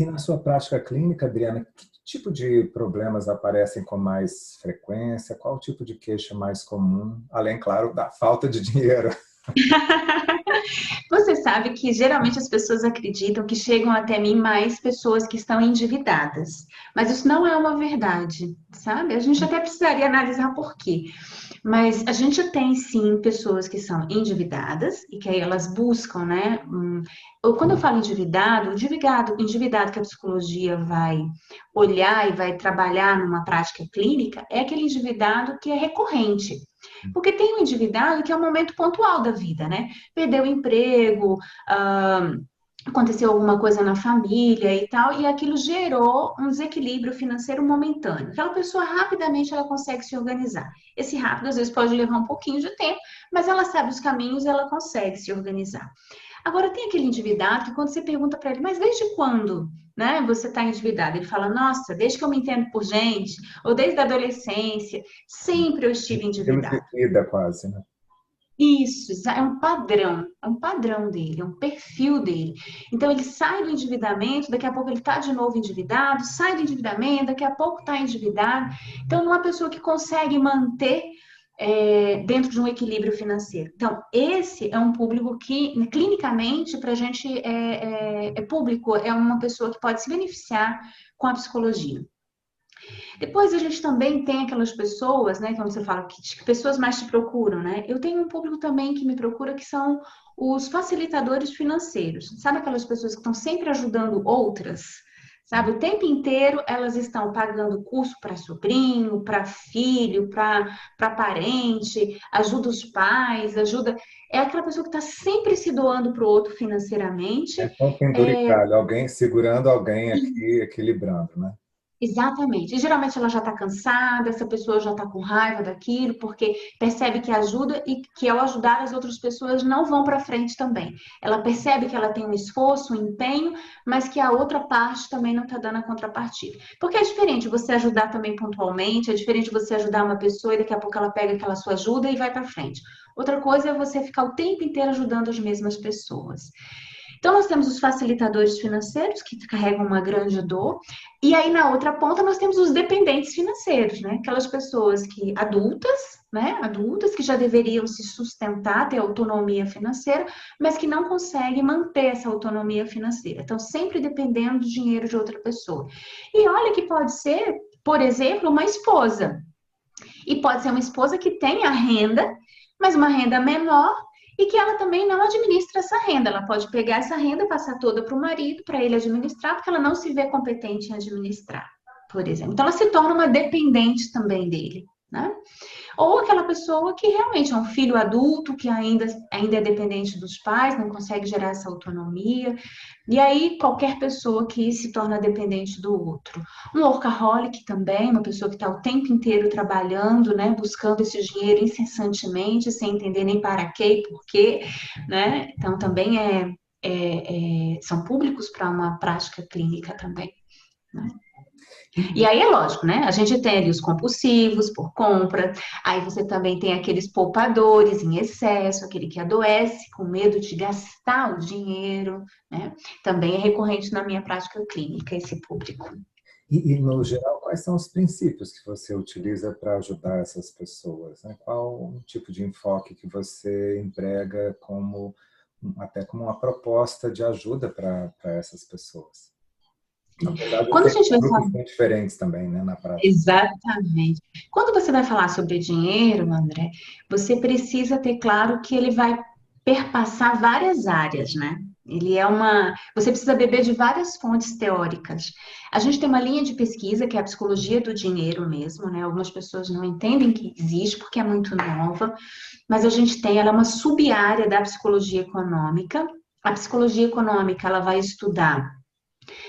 E na sua prática clínica, Adriana, que tipo de problemas aparecem com mais frequência? Qual o tipo de queixa mais comum? Além, claro, da falta de dinheiro. Você sabe que geralmente as pessoas acreditam que chegam até mim mais pessoas que estão endividadas, mas isso não é uma verdade, sabe? A gente até precisaria analisar por quê. Mas a gente tem sim pessoas que são endividadas e que aí elas buscam, né? Quando eu falo endividado, endividado que a psicologia vai olhar e vai trabalhar numa prática clínica, é aquele endividado que é recorrente. Porque tem um endividado que é um momento pontual da vida, né? Perdeu o emprego, aconteceu alguma coisa na família e tal, e aquilo gerou um desequilíbrio financeiro momentâneo. Aquela pessoa rapidamente ela consegue se organizar. Esse rápido às vezes pode levar um pouquinho de tempo, mas ela sabe os caminhos e ela consegue se organizar. Agora tem aquele endividado que quando você pergunta para ele, mas desde quando, né, você está endividado? Ele fala, nossa, desde que eu me entendo por gente, ou desde a adolescência, sempre eu estive Estilo de endividado. vida, quase, né? Isso, é um padrão dele, é um perfil dele. Então ele sai do endividamento, daqui a pouco ele está de novo endividado, sai do endividamento, daqui a pouco está endividado. Então não é uma pessoa que consegue manter dentro de um equilíbrio financeiro. Então esse é um público que clinicamente para a gente é público, é uma pessoa que pode se beneficiar com a psicologia. Depois a gente também tem aquelas pessoas, né, quando você fala que pessoas mais te procuram, né? Eu tenho um público também que me procura que são os facilitadores financeiros. Sabe aquelas pessoas que estão sempre ajudando outras? Sabe, o tempo inteiro elas estão pagando curso para sobrinho, para filho, para parente, ajuda os pais, ajuda. É aquela pessoa que está sempre se doando para o outro financeiramente. É com É, penduricalho, alguém segurando alguém aqui, equilibrando, né? exatamente. E geralmente ela já está cansada, essa pessoa já está com raiva daquilo, porque percebe que ajuda e que ao ajudar as outras pessoas não vão para frente também. Ela percebe que ela tem um esforço, um empenho, mas que a outra parte também não está dando a contrapartida. Porque é diferente você ajudar também pontualmente, é diferente você ajudar uma pessoa e daqui a pouco ela pega aquela sua ajuda e vai para frente. Outra coisa é você ficar o tempo inteiro ajudando as mesmas pessoas. Então, nós temos os facilitadores financeiros, que carregam uma grande dor, e aí na outra ponta nós temos os dependentes financeiros, né? Aquelas pessoas que adultas, né? Adultas que já deveriam se sustentar, ter autonomia financeira, mas que não conseguem manter essa autonomia financeira. Estão sempre dependendo do dinheiro de outra pessoa. E olha que pode ser, por exemplo, uma esposa. E pode ser uma esposa que tenha renda, mas uma renda menor e que ela também não administra essa renda. Ela pode pegar essa renda, passar toda para o marido, para ele administrar, porque ela não se vê competente em administrar, por exemplo. Então, ela se torna uma dependente também dele, né? Ou aquela pessoa que realmente é um filho adulto, que ainda é dependente dos pais, não consegue gerar essa autonomia. E aí, qualquer pessoa que se torna dependente do outro. Um workaholic também, uma pessoa que está o tempo inteiro trabalhando, né, buscando esse dinheiro incessantemente, sem entender nem para quê e por quê, né? Então, também são públicos para uma prática clínica também, né? E aí é lógico, né? A gente tem ali os compulsivos por compra, aí você também tem aqueles poupadores em excesso, aquele que adoece com medo de gastar o dinheiro, né? Também é recorrente na minha prática clínica esse público. No geral, quais são os princípios que você utiliza para ajudar essas pessoas, né? Qual o tipo de enfoque que você emprega até como uma proposta de ajuda para essas pessoas? Apesar de Quando a ser gente vai grupos falar, bem diferentes também, né, na prática. exatamente. Quando você vai falar sobre dinheiro, André, você precisa ter claro que ele vai perpassar várias áreas, né? Você precisa beber de várias fontes teóricas. A gente tem uma linha de pesquisa que é a psicologia do dinheiro mesmo, né? Algumas pessoas não entendem que existe porque é muito nova, mas a gente tem, ela é uma sub-área da psicologia econômica. A psicologia econômica, ela vai estudar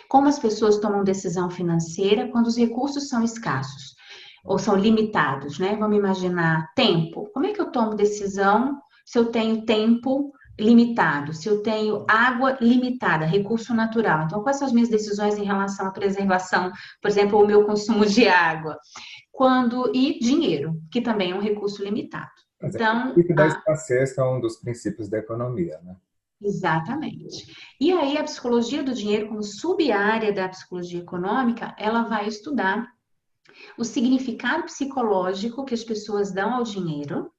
como as pessoas tomam decisão financeira quando os recursos são escassos ou são limitados, né? Vamos imaginar tempo. Como é que eu tomo decisão se eu tenho tempo limitado, se eu tenho água limitada, recurso natural? Então, quais são as minhas decisões em relação à preservação, por exemplo, o meu consumo de água? E dinheiro, que também é um recurso limitado. Mas é o Então, princípio da escassez é um dos princípios da economia, né? Exatamente. E aí a psicologia do dinheiro, como sub-área da psicologia econômica, ela vai estudar o significado psicológico que as pessoas dão ao dinheiro.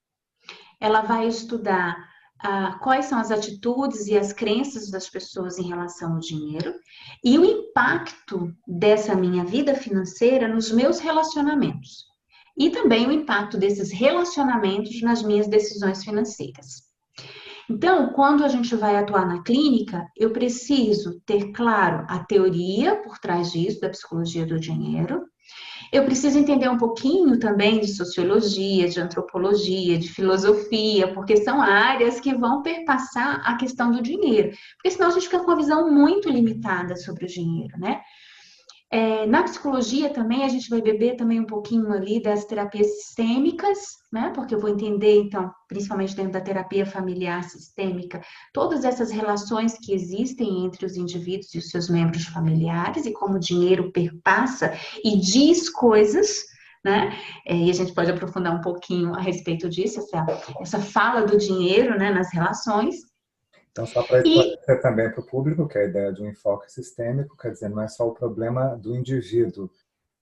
Ela vai estudar quais são as atitudes e as crenças das pessoas em relação ao dinheiro e o impacto dessa minha vida financeira nos meus relacionamentos. E também o impacto desses relacionamentos nas minhas decisões financeiras. Então, quando a gente vai atuar na clínica, eu preciso ter claro a teoria por trás disso, da psicologia do dinheiro. Eu preciso entender um pouquinho também de sociologia, de antropologia, de filosofia, porque são áreas que vão perpassar a questão do dinheiro. Porque senão a gente fica com uma visão muito limitada sobre o dinheiro, né? Na psicologia também, a gente vai beber também um pouquinho ali das terapias sistêmicas, né? Porque eu vou entender, então, principalmente dentro da terapia familiar sistêmica, todas essas relações que existem entre os indivíduos e os seus membros familiares e como o dinheiro perpassa e diz coisas, né? E a gente pode aprofundar um pouquinho a respeito disso, essa fala do dinheiro, né, nas relações. Então, só para E esclarecer também para o público que a ideia de um enfoque sistêmico, quer dizer, não é só o problema do indivíduo,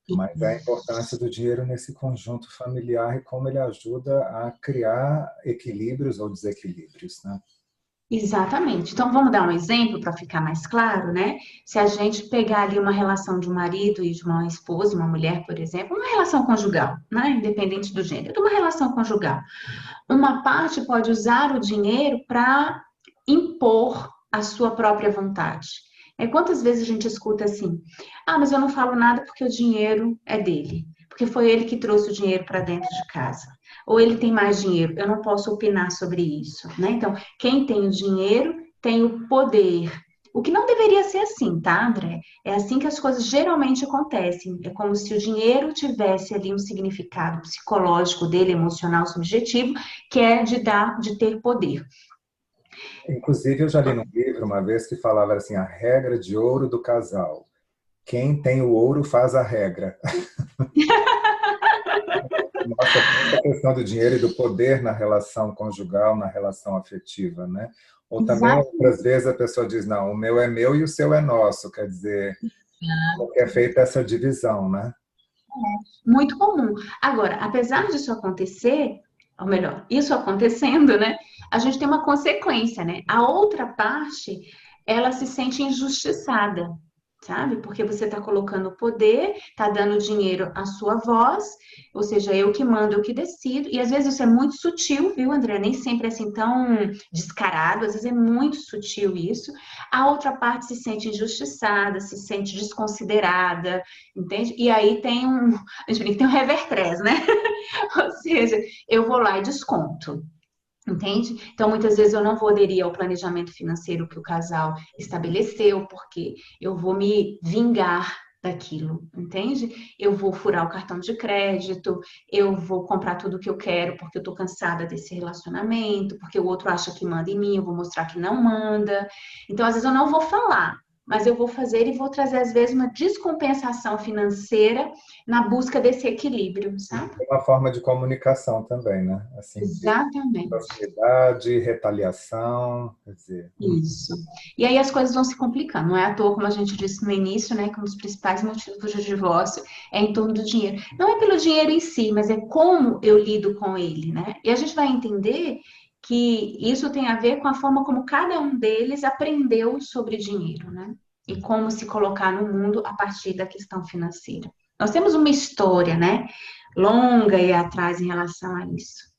mas a importância do dinheiro nesse conjunto familiar e como ele ajuda a criar equilíbrios ou desequilíbrios, né? Exatamente. Então, vamos dar um exemplo para ficar mais claro, né? Se a gente pegar ali uma relação de um marido e de uma esposa, uma mulher, por exemplo, uma relação conjugal, né? Independente do gênero, uma relação conjugal. Uma parte pode usar o dinheiro para impor a sua própria vontade. Quantas vezes a gente escuta assim: ah, mas eu não falo nada porque o dinheiro é dele, porque foi ele que trouxe o dinheiro para dentro de casa. Ou ele tem mais dinheiro, eu não posso opinar sobre isso, né? Então, quem tem o dinheiro tem o poder. O que não deveria ser assim, tá, André? É assim que as coisas geralmente acontecem. É como se o dinheiro tivesse ali um significado psicológico dele, emocional, subjetivo, que é de ter poder. Inclusive, eu já li num livro uma vez que falava assim, a regra de ouro do casal. Quem tem o ouro faz a regra. Mostra muito a questão do dinheiro e do poder na relação conjugal, na relação afetiva, né? Ou também, Exato. outras vezes, a pessoa diz, não, o meu é meu e o seu é nosso. Quer dizer, porque é feita essa divisão, né? Muito comum. Agora, apesar disso acontecer, ou melhor, isso acontecendo, né? A gente tem uma consequência, né? A outra parte, ela se sente injustiçada, sabe? Porque você está colocando poder, está dando dinheiro à sua voz, ou seja, eu que mando, eu que decido, e às vezes isso é muito sutil, viu, André? Nem sempre é assim tão descarado, às vezes é muito sutil isso. A outra parte se sente injustiçada, se sente desconsiderada, entende? E aí a gente tem um revertrés, né? Ou seja, eu vou lá e desconto. Entende? Então, muitas vezes eu não vou aderir ao planejamento financeiro que o casal estabeleceu, porque eu vou me vingar daquilo, entende? Eu vou furar o cartão de crédito, eu vou comprar tudo que eu quero porque eu tô cansada desse relacionamento, porque o outro acha que manda em mim, eu vou mostrar que não manda. Então, às vezes eu não vou falar, mas eu vou fazer e vou trazer, às vezes, uma descompensação financeira na busca desse equilíbrio, sabe? É uma forma de comunicação também, né? Assim, de Exatamente. proximidade, retaliação, quer dizer, Isso. E aí as coisas vão se complicando. Não é à toa, como a gente disse no início, né, que um dos principais motivos de divórcio é em torno do dinheiro. Não é pelo dinheiro em si, mas é como eu lido com ele, né? E a gente vai entender que isso tem a ver com a forma como cada um deles aprendeu sobre dinheiro, né? E como se colocar no mundo a partir da questão financeira. Nós temos uma história, né, longa e atrás em relação a isso.